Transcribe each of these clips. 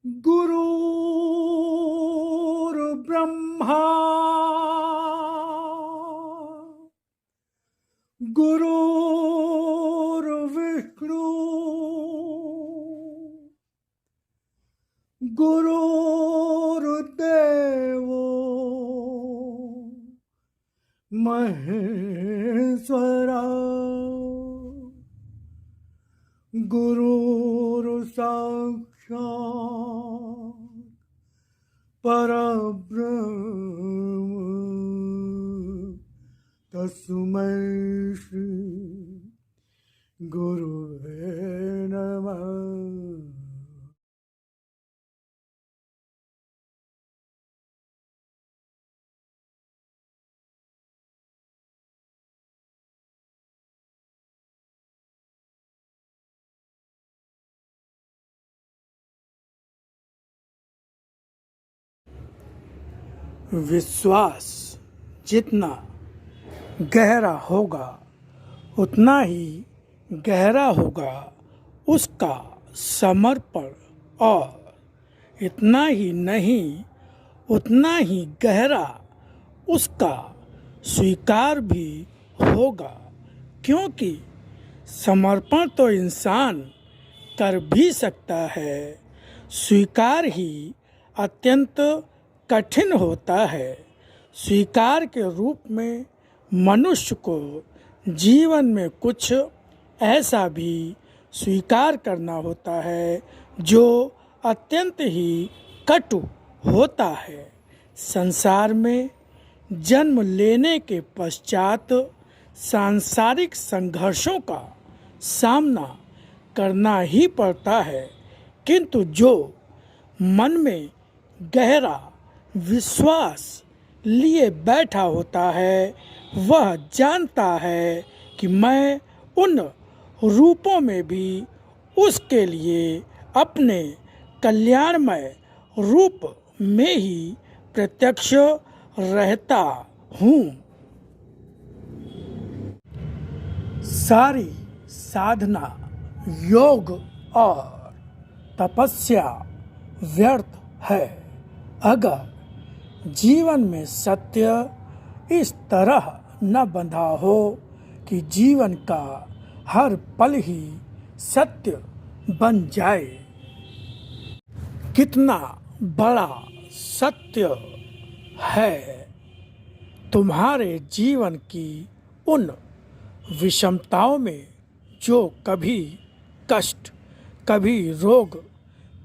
गुरुर्ब्रह्मा गुरुर्विष्णु गुरुर्देवो महेश्वरा गुरुर्साक्षात् परब्रह्म तस्मै श्री गुरुवे नमः। विश्वास जितना गहरा होगा उतना ही गहरा होगा उसका समर्पण, और इतना ही नहीं उतना ही गहरा उसका स्वीकार भी होगा, क्योंकि समर्पण तो इंसान कर भी सकता है, स्वीकार ही अत्यंत कठिन होता है। स्वीकार के रूप में मनुष्य को जीवन में कुछ ऐसा भी स्वीकार करना होता है जो अत्यंत ही कटु होता है। संसार में जन्म लेने के पश्चात सांसारिक संघर्षों का सामना करना ही पड़ता है, किंतु जो मन में गहरा विश्वास लिए बैठा होता है वह जानता है कि मैं उन रूपों में भी उसके लिए अपने कल्याणमय रूप में ही प्रत्यक्ष रहता हूँ। सारी साधना, योग और तपस्या व्यर्थ है अगर जीवन में सत्य इस तरह न बंधा हो कि जीवन का हर पल ही सत्य बन जाए। कितना बड़ा सत्य है तुम्हारे जीवन की उन विषमताओं में जो कभी कष्ट, कभी रोग,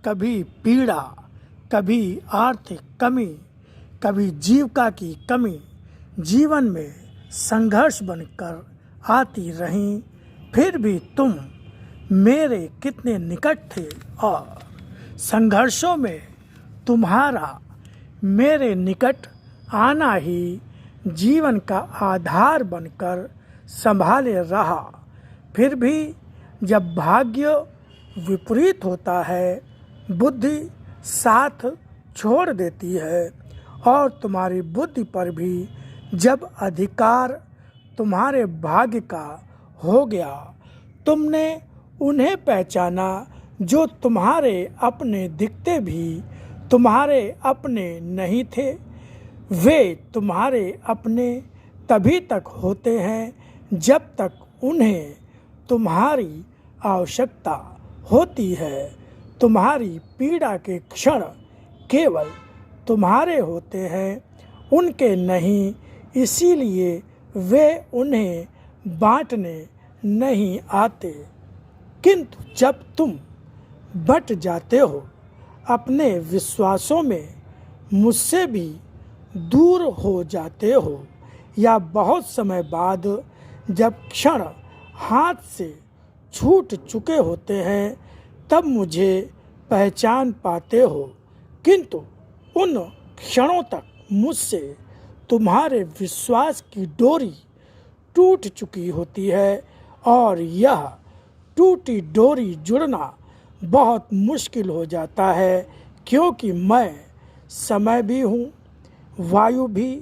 कभी पीड़ा, कभी आर्थिक कमी, कभी जीविका की कमी जीवन में संघर्ष बनकर आती रहीं, फिर भी तुम मेरे कितने निकट थे और संघर्षों में तुम्हारा मेरे निकट आना ही जीवन का आधार बनकर संभाले रहा। फिर भी जब भाग्य विपरीत होता है, बुद्धि साथ छोड़ देती है और तुम्हारी बुद्धि पर भी जब अधिकार तुम्हारे भाग्य का हो गया, तुमने उन्हें पहचाना जो तुम्हारे अपने दिखते भी तुम्हारे अपने नहीं थे। वे तुम्हारे अपने तभी तक होते हैं जब तक उन्हें तुम्हारी आवश्यकता होती है। तुम्हारी पीड़ा के क्षण केवल तुम्हारे होते हैं, उनके नहीं, इसीलिए वे उन्हें बांटने नहीं आते। किंतु जब तुम बट जाते हो अपने विश्वासों में, मुझसे भी दूर हो जाते हो, या बहुत समय बाद जब क्षण हाथ से छूट चुके होते हैं, तब मुझे पहचान पाते हो। किंतु उन क्षणों तक मुझसे तुम्हारे विश्वास की डोरी टूट चुकी होती है, और यह टूटी डोरी जुड़ना बहुत मुश्किल हो जाता है, क्योंकि मैं समय भी हूँ, वायु भी,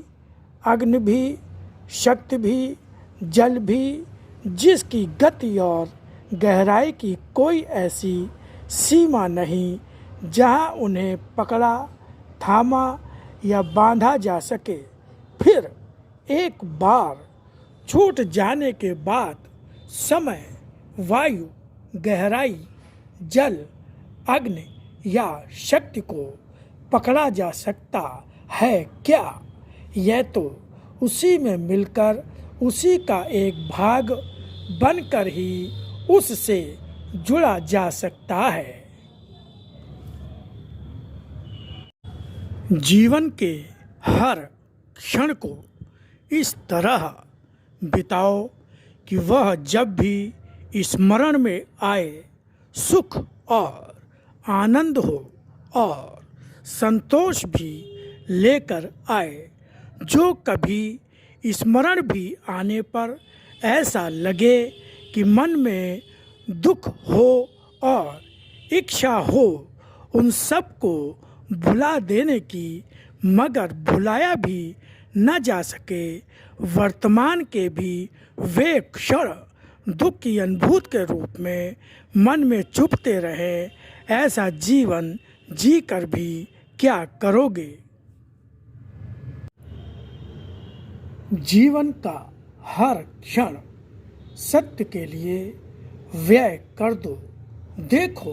अग्नि भी, शक्ति भी, जल भी, जिसकी गति और गहराई की कोई ऐसी सीमा नहीं जहाँ उन्हें पकड़ा, थामा या बांधा जा सके। फिर एक बार छूट जाने के बाद समय, वायु, गहराई, जल, अग्नि या शक्ति को पकड़ा जा सकता है क्या? यह तो उसी में मिलकर उसी का एक भाग बनकर ही उससे जुड़ा जा सकता है। जीवन के हर क्षण को इस तरह बिताओ कि वह जब भी स्मरण में आए सुख और आनंद हो और संतोष भी लेकर आए। जो कभी स्मरण भी आने पर ऐसा लगे कि मन में दुख हो और इच्छा हो उन सब को भुला देने की, मगर भुलाया भी न जा सके, वर्तमान के भी वे क्षण दुख की अनुभूति के रूप में मन में चुभते रहे, ऐसा जीवन जी कर भी क्या करोगे? जीवन का हर क्षण सत्य के लिए व्यय कर दो। देखो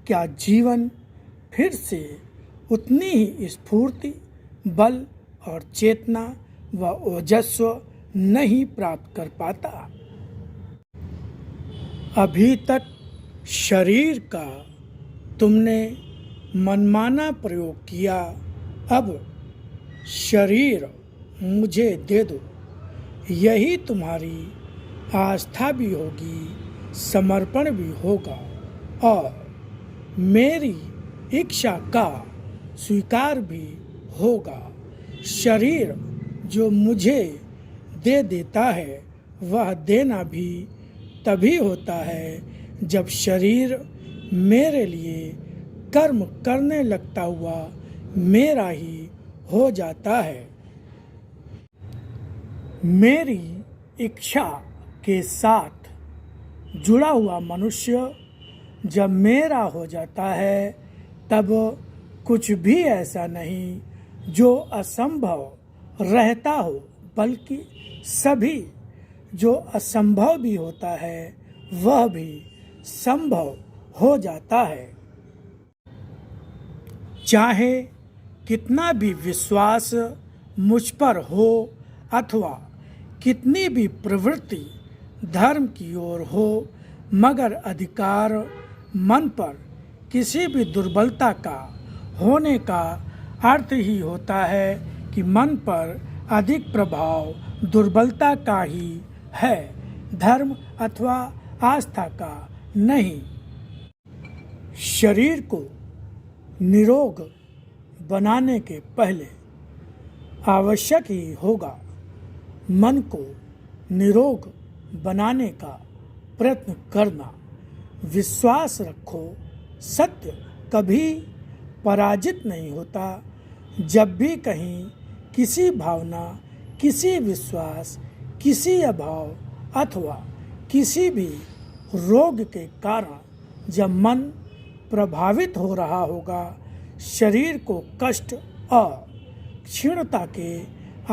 क्या जीवन फिर से उतनी ही स्फूर्ति, बल और चेतना व ओजस्व नहीं प्राप्त कर पाता। अभी तक शरीर का तुमने मनमाना प्रयोग किया, अब शरीर मुझे दे दो। यही तुम्हारी आस्था भी होगी, समर्पण भी होगा और मेरी इच्छा का स्वीकार भी होगा। शरीर जो मुझे दे देता है वह देना भी तभी होता है जब शरीर मेरे लिए कर्म करने लगता हुआ मेरा ही हो जाता है। मेरी इच्छा के साथ जुड़ा हुआ मनुष्य जब मेरा हो जाता है तब कुछ भी ऐसा नहीं जो असंभव रहता हो, बल्कि सभी जो असंभव भी होता है वह भी संभव हो जाता है। चाहे कितना भी विश्वास मुझ पर हो अथवा कितनी भी प्रवृत्ति धर्म की ओर हो, मगर अधिकार मन पर किसी भी दुर्बलता का होने का अर्थ ही होता है कि मन पर अधिक प्रभाव दुर्बलता का ही है, धर्म अथवा आस्था का नहीं। शरीर को निरोग बनाने के पहले आवश्यक ही होगा मन को निरोग बनाने का प्रयत्न करना। विश्वास रखो, सत्य कभी पराजित नहीं होता। जब भी कहीं किसी भावना, किसी विश्वास, किसी अभाव अथवा किसी भी रोग के कारण जब मन प्रभावित हो रहा होगा, शरीर को कष्ट और क्षीणता के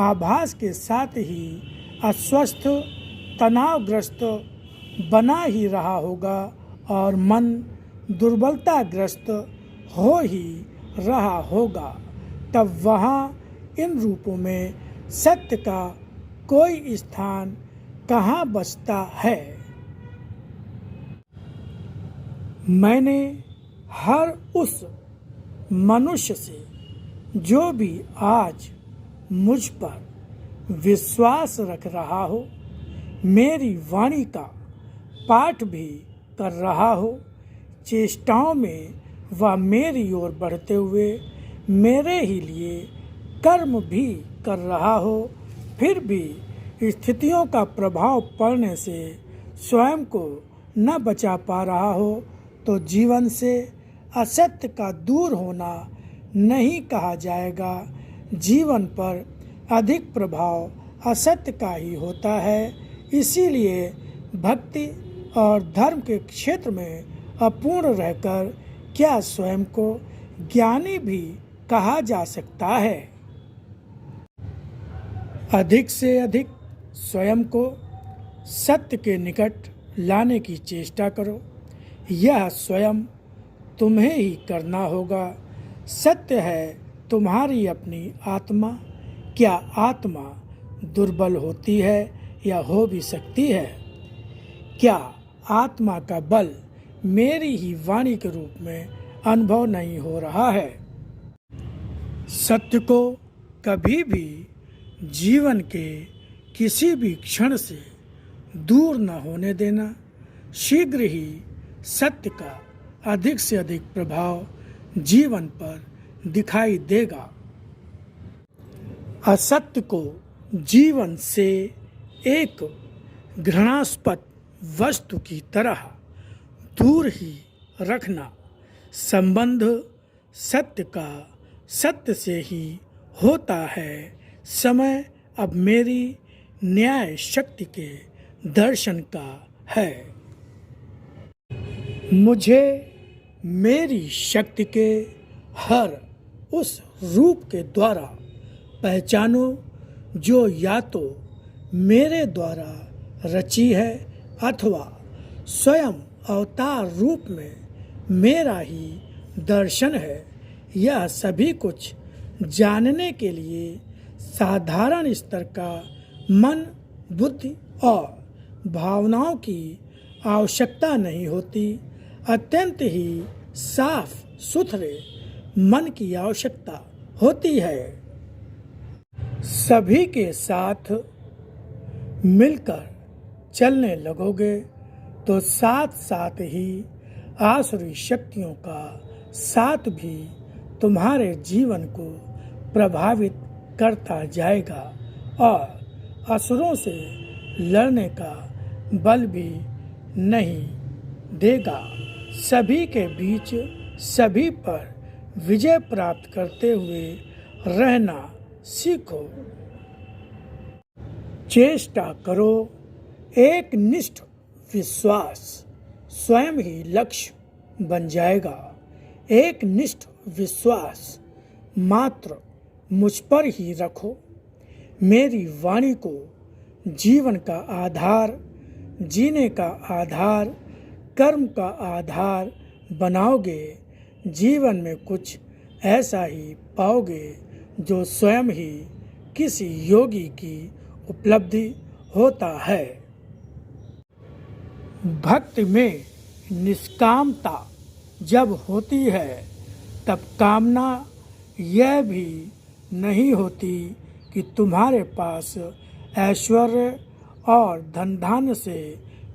आभास के साथ ही अस्वस्थ, तनावग्रस्त बना ही रहा होगा और मन दुर्बलताग्रस्त हो ही रहा होगा, तब वहाँ इन रूपों में सत्य का कोई स्थान कहाँ बचता है। मैंने हर उस मनुष्य से जो भी आज मुझ पर विश्वास रख रहा हो, मेरी वाणी का पाठ भी कर रहा हो, चेष्टाओं में वह मेरी ओर बढ़ते हुए मेरे ही लिए कर्म भी कर रहा हो, फिर भी स्थितियों का प्रभाव पड़ने से स्वयं को न बचा पा रहा हो, तो जीवन से असत्य का दूर होना नहीं कहा जाएगा। जीवन पर अधिक प्रभाव असत्य का ही होता है। इसीलिए भक्ति और धर्म के क्षेत्र में अपूर्ण रहकर क्या स्वयं को ज्ञानी भी कहा जा सकता है? अधिक से अधिक स्वयं को सत्य के निकट लाने की चेष्टा करो। यह स्वयं तुम्हें ही करना होगा। सत्य है तुम्हारी अपनी आत्मा। क्या आत्मा दुर्बल होती है या हो भी सकती है? क्या आत्मा का बल मेरी ही वाणी के रूप में अनुभव नहीं हो रहा है? सत्य को कभी भी जीवन के किसी भी क्षण से दूर न होने देना। शीघ्र ही सत्य का अधिक से अधिक प्रभाव जीवन पर दिखाई देगा। असत्य को जीवन से एक घृणास्पद वस्तु की तरह दूर ही रखना। संबंध सत्य का सत्य से ही होता है। समय अब मेरी न्याय शक्ति के दर्शन का है। मुझे मेरी शक्ति के हर उस रूप के द्वारा पहचानो जो या तो मेरे द्वारा रची है अथवा स्वयं अवतार रूप में मेरा ही दर्शन है। यह सभी कुछ जानने के लिए साधारण स्तर का मन, बुद्धि और भावनाओं की आवश्यकता नहीं होती। अत्यंत ही साफ सुथरे मन की आवश्यकता होती है। सभी के साथ मिलकर चलने लगोगे तो साथ साथ ही आसुरी शक्तियों का साथ भी तुम्हारे जीवन को प्रभावित करता जाएगा और असुरों से लड़ने का बल भी नहीं देगा। सभी के बीच सभी पर विजय प्राप्त करते हुए रहना सीखो। चेष्टा करो। एक निष्ठ विश्वास स्वयं ही लक्ष्य बन जाएगा। एक निष्ठ विश्वास मात्र मुझ पर ही रखो। मेरी वाणी को जीवन का आधार, जीने का आधार, कर्म का आधार बनाओगे। जीवन में कुछ ऐसा ही पाओगे जो स्वयं ही किसी योगी की उपलब्धि होता है। भक्ति में निष्कामता जब होती है तब कामना यह भी नहीं होती कि तुम्हारे पास ऐश्वर्य और धन धान्य से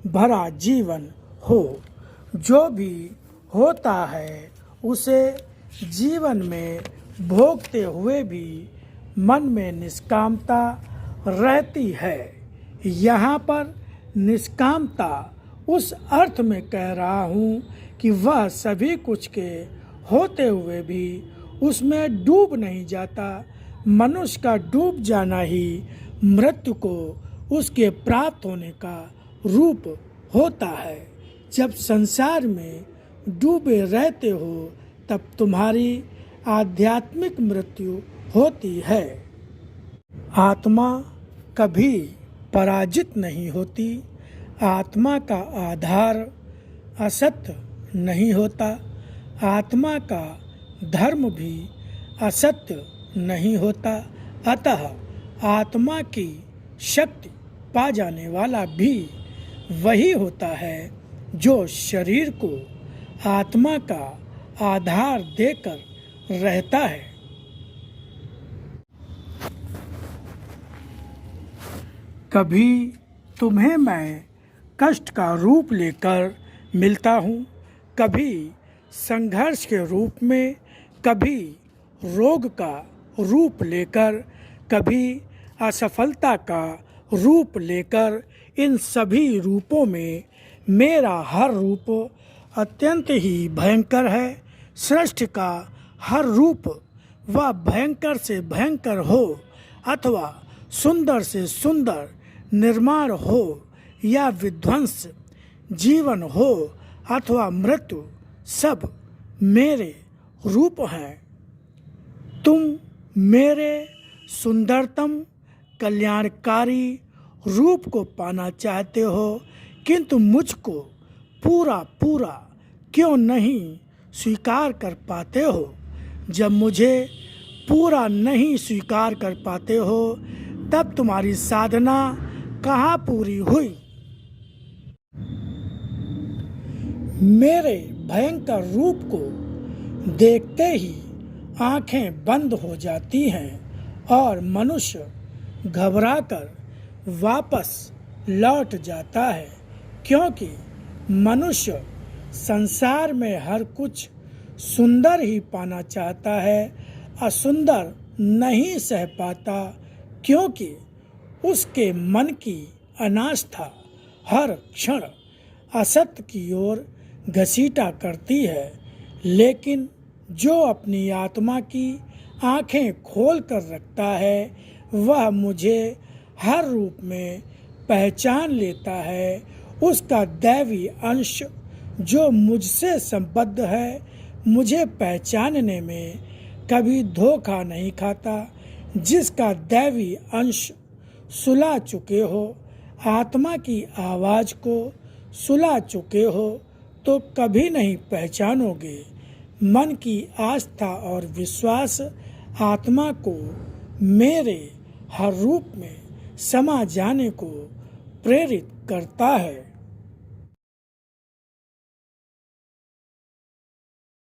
भरा जीवन हो। जो भी होता है उसे जीवन में भोगते हुए भी मन में निष्कामता रहती है। यहाँ पर निष्कामता उस अर्थ में कह रहा हूँ कि वह सभी कुछ के होते हुए भी उसमें डूब नहीं जाता। मनुष्य का डूब जाना ही मृत्यु को उसके प्राप्त होने का रूप होता है। जब संसार में डूबे रहते हो तब तुम्हारी आध्यात्मिक मृत्यु होती है। आत्मा कभी पराजित नहीं होती। आत्मा का आधार असत्य नहीं होता। आत्मा का धर्म भी असत्य नहीं होता। अतः आत्मा की शक्ति पा जाने वाला भी वही होता है जो शरीर को आत्मा का आधार देकर रहता है। कभी तुम्हें मैं कष्ट का रूप लेकर मिलता हूँ, कभी संघर्ष के रूप में, कभी रोग का रूप लेकर, कभी असफलता का रूप लेकर। इन सभी रूपों में मेरा हर रूप अत्यंत ही भयंकर है। सृष्टि का हर रूप वह भयंकर से भयंकर हो अथवा सुंदर से सुंदर निर्माण हो या विध्वंस, जीवन हो अथवा मृत्यु, सब मेरे रूप हैं। तुम मेरे सुंदरतम कल्याणकारी रूप को पाना चाहते हो, किंतु मुझको पूरा पूरा क्यों नहीं स्वीकार कर पाते हो? जब मुझे पूरा नहीं स्वीकार कर पाते हो, तब तुम्हारी साधना कहाँ पूरी हुई? मेरे भयंकर रूप को देखते ही आंखें बंद हो जाती हैं और मनुष्य घबराकर वापस लौट जाता है, क्योंकि मनुष्य संसार में हर कुछ सुंदर ही पाना चाहता है, असुंदर नहीं सह पाता, क्योंकि उसके मन की अनास्था हर क्षण असत्य की ओर घसीटा करती है। लेकिन जो अपनी आत्मा की आंखें खोल कर रखता है, वह मुझे हर रूप में पहचान लेता है। उसका दैवी अंश जो मुझसे संबद्ध है, मुझे पहचानने में कभी धोखा नहीं खाता। जिसका दैवी अंश सुला चुके हो, आत्मा की आवाज़ को सुला चुके हो, तो कभी नहीं पहचानोगे। मन की आस्था और विश्वास आत्मा को मेरे हर रूप में समा जाने को प्रेरित करता है।